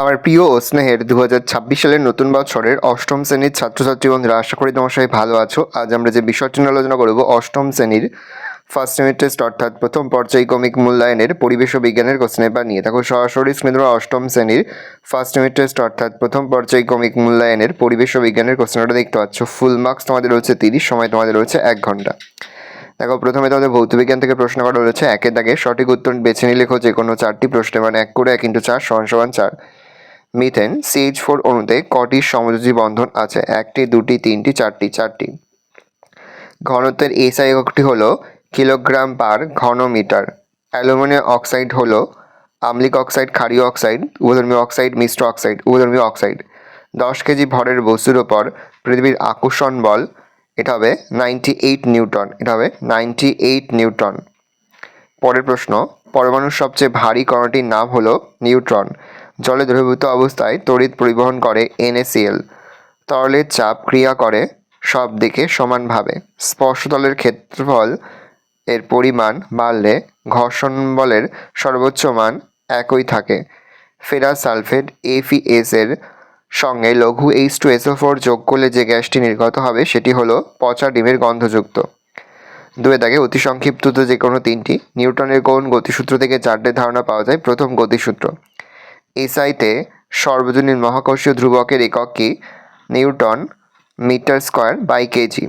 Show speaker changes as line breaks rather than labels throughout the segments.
আমার প্রিয় ও স্নেহের 2026 সালের নতুন বছরের অষ্টম শ্রেণীর ছাত্রছাত্রী বন্ধুরা, আশা করি তোমার সবাই ভালো আছো। আজ আমরা যে বিষয়টি নিয়ে আলোচনা করব অষ্টম শ্রেণীর ফার্স্ট ইউনিট টেস্ট অর্থাৎ প্রথম পর্যায়ক্রমিক মূল্যায়নের পরিবেশ ও বিজ্ঞানের কোশ্চেন পেপার নিয়ে। দেখো সরাসরি স্ক্রিনে দেওয়া অষ্টম শ্রেণীর ফার্স্ট ইউনিট টেস্ট অর্থাৎ প্রথম পর্যায়ক্রমিক মূল্যায়নের পরিবেশ ও বিজ্ঞানের কোশ্চেনটা দেখতে পাচ্ছ। ফুল মার্কস তোমাদের রয়েছে 30, সময় তোমাদের রয়েছে 1 ঘন্টা। দেখো প্রথমে তোমাদের ভৌতবিজ্ঞান থেকে প্রশ্ন করা রয়েছে। একের দাগে সঠিক উত্তর বেছে নিয়ে লেখো যে কোনো 4টি প্রশ্নে, মানে 1 করে 1 × 4 = 4। মিথেন CH4 অণুতে কটি সমযোজী বন্ধন আছে? 1টি, 2টি, 3টি, 4টি? 4টি। ঘনত্বের SI এককটি হলো কিলোগ্রাম পার ঘন মিটার। অ্যালুমিনিয়াম অক্সাইড হলো আম্লিক অক্সাইড, ক্ষারীয় অক্সাইড, উভধর্মী অক্সাইড, মিশ্র অক্সাইড, উভধর্মী অক্সাইড। 10 কেজি ভরের বস্তুর ওপর পৃথিবীর আকর্ষণ বল, এটা হবে 98 নিউটন। এটা হবে 98 নিউটন। পরের প্রশ্ন, পরমাণুর সবচেয়ে ভারী কণাটির নাম হলো নিউট্রন। জলে দ্রবীভূত অবস্থায় তড়িৎ পরিবহন করে NaCl। তরলের চাপ ক্রিয়া করে সব দিকে সমানভাবে। স্পর্শতলের ক্ষেত্রফল এর পরিমাণ বাড়লে ঘর্ষণ বলের সর্বোচ্চ মান একই থাকে। ফেরাস সালফেট FeS এর সঙ্গে লঘু H2SO4 যোগ করলে যে গ্যাসটি নির্গত হবে সেটি হলো পচা ডিমের গন্ধযুক্ত। 2 দাগে অতি সংক্ষিপ্ত যে কোনো 3টি। নিউটনের কোন গতিসূত্র থেকে 4টে ধারণা পাওয়া যায়? প্রথম গতিসূত্র। SI-তে সর্বজনীন মহাকর্ষীয় ধ্রুবকের একক কি? Newton metre square by kg.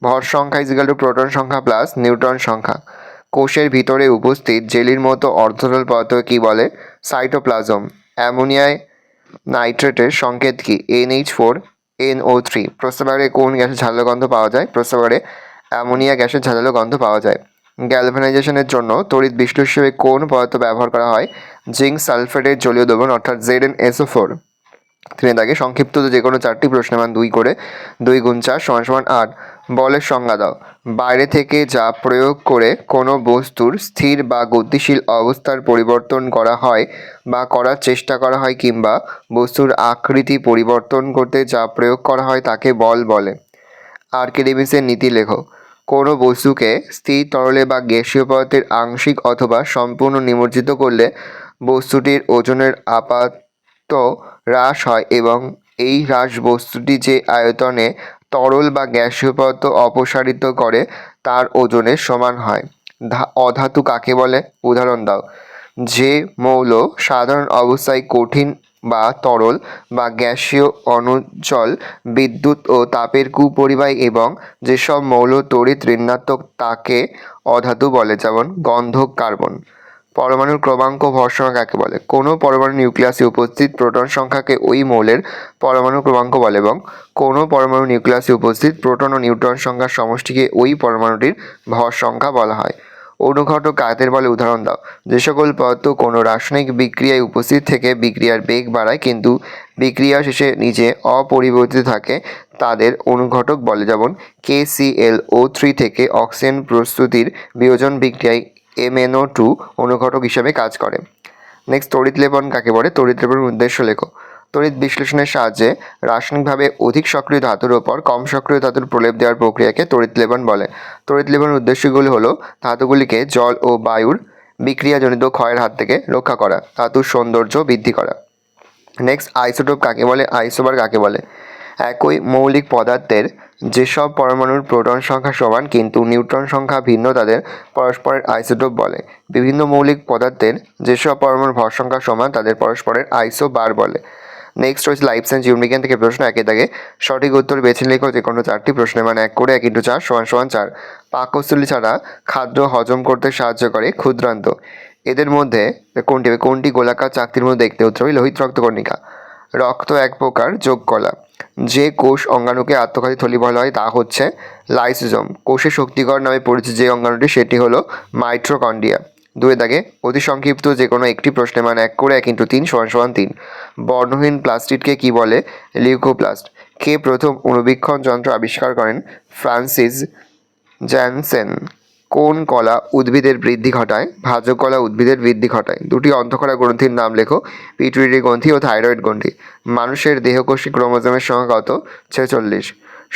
ভর সংখ্যা = প্রোটন সংখ্যা প্লাস নিউট্রন সংখ্যা। কোষের ভিতরে উপস্থিত জেলির মতো অর্ধতরল পদার্থকে কি বলে? সাইটোপ্লাজম। অ্যামোনিয়ায় নাইট্রেটের সংকেত কি? NH4NO3। প্রস্রাবগারে কোন গ্যাসের ঝাঁঝালো গন্ধ পাওয়া যায়? প্রস্রাবগারে অ্যামোনিয়া গ্যাসের ঝাঁঝালো গন্ধ পাওয়া যায়। গ্যালভানাইজেশনের জন্য তড়িৎ বিশ্লেষ্য হিসেবে কোন পদার্থ ব্যবহার করা হয়? জিঙ্ক সালফেটের জলীয় দ্রবণ অর্থাৎ ZnSO4। 3 দাগে সংক্ষিপ্ত যে কোনো 4টি প্রশ্নের মান 2 করে 2 × 4 = 8। বলের সংজ্ঞা দাও। বাইরে থেকে যা প্রয়োগ করে কোনো বস্তুর স্থির বা গতিশীল অবস্থার পরিবর্তন করা হয় বা করার চেষ্টা করা হয়, কিংবা বস্তুর আকৃতি পরিবর্তন করতে যা প্রয়োগ করা হয় তাকে বল বলে। আর্কিমিডিসের নীতি লেখো। কোনো বস্তুকে স্থির তরলে বা গ্যাসীয় পদার্থের আংশিক অথবা সম্পূর্ণ নিমজ্জিত করলে বস্তুটির ওজনের আপাত হ্রাস হয় এবং এই হ্রাস বস্তুটি যে আয়তনে তরল বা গ্যাসীয় পদার্থ অপসারিত করে তার ওজনের সমান হয়। অধাতু কাকে বলে? উদাহরণ দাও। যে মৌল সাধারণ অবস্থায় কঠিন বা তরল বা গ্যাসীয় অনুজ্জ্বল, বিদ্যুৎ ও তাপের কুপরিবাহী, এবং যেসব মৌল তড়িৎ ঋণাত্মক তাকে অধাতু বলে, যেমন গন্ধক, কার্বন। পরমাণুর ক্রমাঙ্ক ভর সংখ্যা কাকে বলে? কোনো পরমাণু নিউক্লিয়াসে উপস্থিত প্রোটন সংখ্যাকে ওই মৌলের পরমাণু ক্রমাঙ্ক বলে, এবং কোনো পরমাণু নিউক্লিয়াসে উপস্থিত প্রোটন ও নিউট্রন সংখ্যার সমষ্টিকে ওই পরমাণুটির ভর সংখ্যা বলা হয়। অনুঘটক কাদের বলে? উদাহরণ দাও। যে সকল পদার্থ কোনো রাসায়নিক বিক্রিয়ায় উপস্থিত থেকে বিক্রিয়ার বেগ বাড়ায় কিন্তু বিক্রিয়া শেষে নিজে অপরিবর্তিত থাকে তাদের অনুঘটক বলে, যেমন KClO3 থেকে অক্সিজেন প্রস্তুতির বিয়োজন বিক্রিয়ায় MnO2 অনুঘটক হিসেবে কাজ করে। নেক্সট, তড়িৎ লেপন কাকে বলে? তড়িৎ লেপনের উদ্দেশ্য লেখো। তড়িৎ বিশ্লেষণের সাহায্যে রাসায়নিকভাবে অধিক সক্রিয় ধাতুর ওপর কম সক্রিয় ধাতুর প্রলেপ দেওয়ার প্রক্রিয়াকে তড়িৎ লেপন বলে। তড়িৎ লেপনের উদ্দেশ্যগুলি হলো ধাতুগুলিকে জল ও বায়ুর বিক্রিয়াজনিত ক্ষয়ের হাত থেকে রক্ষা করা, ধাতুর সৌন্দর্য বৃদ্ধি করা। নেক্সট, আইসোটোপ কাকে বলে? আইসোবার কাকে বলে? একই মৌলিক পদার্থের যেসব পরমাণুর প্রোটন সংখ্যা সমান কিন্তু নিউট্রন সংখ্যা ভিন্ন তাদের পরস্পরের আইসোটোপ বলে। বিভিন্ন মৌলিক পদার্থের যেসব পরমাণুর ভর সংখ্যা সমান তাদের পরস্পরের আইসোবার বলে। নেক্সট হচ্ছে লাইফ সায়েন্স জীববিজ্ঞান থেকে প্রশ্ন। একের দাগে সঠিক উত্তর বেছে লেখো যে কোনো 4টি প্রশ্নের, মানে 1 করে 1 × 4 = 4। পাকস্থলী ছাড়া খাদ্য হজম করতে সাহায্য করে ক্ষুদ্রান্ত। এদের মধ্যে কোনটি গোলাকার চাকতির মধ্যে দেখতে? উত্তর হবে লোহিত রক্তকণিকা। রক্ত এক প্রকার যোগকলা। যে কোষ অঙ্গাণুকে আত্মঘাতী থলি বলা হয় তা হচ্ছে লাইসোজোম। কোষের শক্তিকর নামে পরিচিত যে অঙ্গাণুটি সেটি হলো মাইটোকন্ড্রিয়া। 2 দাগে অতি সংক্ষিপ্ত যে কোনো একটি প্রশ্নের, মানে 1 করে 1 × 3 = 3। বর্ণহীন প্লাস্টিডকে কি বলে? লিউকোপ্লাস্ট। কে প্রথম অণুবীক্ষণ যন্ত্র আবিষ্কার করেন? Francis Jansen. কোন কলা উদ্ভিদের বৃদ্ধি ঘটায়? ভাজক কলা উদ্ভিদের বৃদ্ধি ঘটায়। 2টি অন্তঃক্ষরা গ্রন্থির নাম লেখো। পিটুইটারি গ্রন্থি ও থাইরয়েড গ্রন্থি। মানুষের দেহকোষী ক্রোমোজোমের সংখ্যা কত? 46।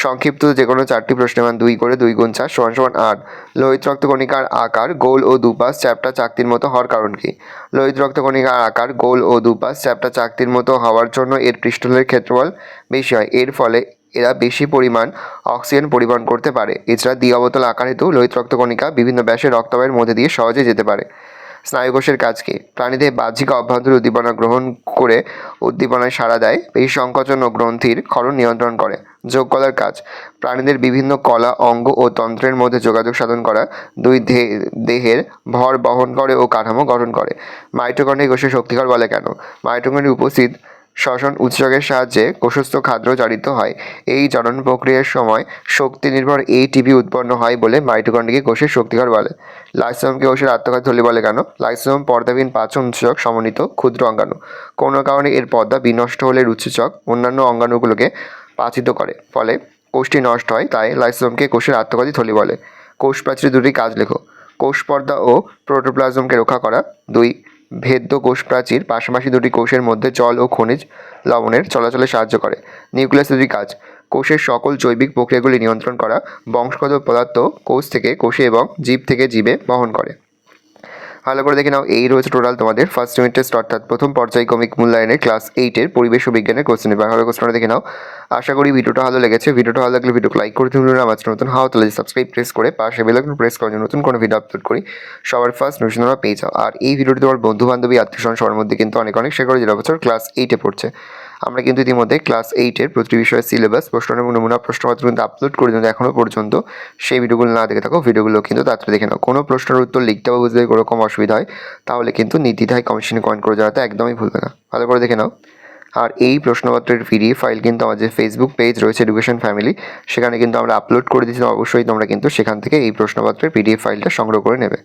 সংক্ষিপ্ত যে কোনো 4টি প্রশ্নের মান 2 করে 2 গুণ 4 সমান সমান 8। লোহিত রক্তকণিকার আকার গোল ও দুপাশ চ্যাপ্টা চাকতির মতো হওয়ার কারণ কি? লোহিত রক্তকণিকার আকার গোল ও দুপাশ চ্যাপ্টা চাকতির মতো হওয়ার জন্য এর পৃষ্ঠতলের ক্ষেত্রফল বেশি হয়। এর ফলে এরা বেশি পরিমাণ অক্সিজেন পরিবহন করতে পারে। এছাড়া দ্বিঅবতল আকার হেতু লোহিত রক্তকণিকা বিভিন্ন ব্যাসের রক্তবাহের মধ্যে দিয়ে সহজে যেতে পারে। স্নায়ুকোষের কাজ কি? প্রাণীদের বাহ্যিক অভ্যন্তর উদ্দীপনা গ্রহণ করে উদ্দীপনায় সাড়া দেয়। পেশি সংকোচন ও গ্রন্থির ক্ষরণ নিয়ন্ত্রণ করে। যোগ কলার কাজ? প্রাণীদের বিভিন্ন কলা অঙ্গ ও তন্ত্রের মধ্যে যোগাযোগ সাধন করা। দুই দেহের ভর বহন করে ও কাঠামো গঠন করে। মাইটোকন্ড্রিয়া কোষে শক্তিকর বলে কেন? মাইটোকন্ড্রিয়ায় উপস্থিত শ্বসন উৎসেচকের সাহায্যে কোষস্থ খাদ্য জারিত হয়। এই জারণ প্রক্রিয়ার সময় শক্তি নির্ভর এটিপি উৎপন্ন হয় বলে মাইটোকন্ড্রিয়াকে কোষের শক্তিকর বলে। লাইসোসোমকে কোষের আত্মঘাতী থলি বলে কেন? লাইসোসোম পর্দাবিহীন পাচন উৎসেচক সমন্বিত ক্ষুদ্র অঙ্গাণু। কোনো কারণে এর পর্দা বিনষ্ট হলে উৎসেচক অন্যান্য অঙ্গাণুগুলোকে পাচিত করে, ফলে কোষটি নষ্ট হয়, তাই লাইসোসোমকে কোষের আত্মঘাতী থলি বলে। কোষ প্রাচীরের দুটি কাজ লেখো। কোষ পর্দা ও প্রোটোপ্লাজমকে রক্ষা করা। 2. ভেদ্য কোষ প্রাচীর পাশাপাশি দুটি কোষের মধ্যে জল ও খনিজ লবণের চলাচলে সাহায্য করে। নিউক্লিয়াস দুটি কাজ: কোষের সকল জৈবিক প্রক্রিয়াগুলি নিয়ন্ত্রণ করা। বংশগত পদার্থ কোষ থেকে কোষে এবং জীব থেকে জীবে বহন করে। ভালো করে দেখে নাও, এই রয়েছে টোটাল তোমাদের ফার্স্ট ইউনিট টেস্ট অর্থাৎ প্রথম পর্যায়ক্রমিক মূল্যায়নের ক্লাস 8-এর পরিবেশ ও বিজ্ঞানের কোশ্চেন পেপার। ভালো কোশ্চেনটা দেখে নাও। আশা করি ভিডিওটা ভালো লেগেছে। ভিডিওটা ভালো লাগলে ভিডিওকে লাইক করতে ভুলো না। আমার নতুন হাওয়া তাহলে সাবস্ক্রাইব প্রেস করে পাশে বেল আইকন প্রেস করে নতুন কোনো ভিডিও আপলোড করি সবার ফার্স্ট নোটিফিকেশন তোমরা পেয়ে যাও। আর এই ভিডিওটি তোমার বন্ধু বান্ধবী আত্মীয়স্বজন সবার মধ্যে কিন্তু অনেক শেয়ার করে, যারা বছর ক্লাস 8-এ পড়ছে। আমরা কিন্তু ইতিমধ্যে ক্লাস 8-এর প্রতিটি বিষয়ের সিলেবাস, প্রশ্ন এবং নমুনা প্রশ্নপত্র কিন্তু আপলোড করে দিই এখনও পর্যন্ত। সেই ভিডিওগুলো না দেখে থাকো, ভিডিওগুলো কিন্তু তাড়াতাড়ি দেখে নাও। কোনো প্রশ্নের উত্তর লিখতে বা বুঝতে কোনো রকম অসুবিধা হয় তাহলে কিন্তু নির্দ্বিধায় কমেন্টে কমেন্ট করে জানাতে একদমই ভুলবে না। ভালো করে দেখে নাও। আর এই প্রশ্নপত্রের পিডিএফ ফাইল কিন্তু আমার যে ফেসবুক পেজ রয়েছে এডুকেশন ফ্যামিলি, সেখানে কিন্তু আমরা আপলোড করে দিচ্ছি। অবশ্যই তোমরা কিন্তু সেখান থেকে এই প্রশ্নপত্রের পিডিএফ ফাইলটা সংগ্রহ করে নেবে।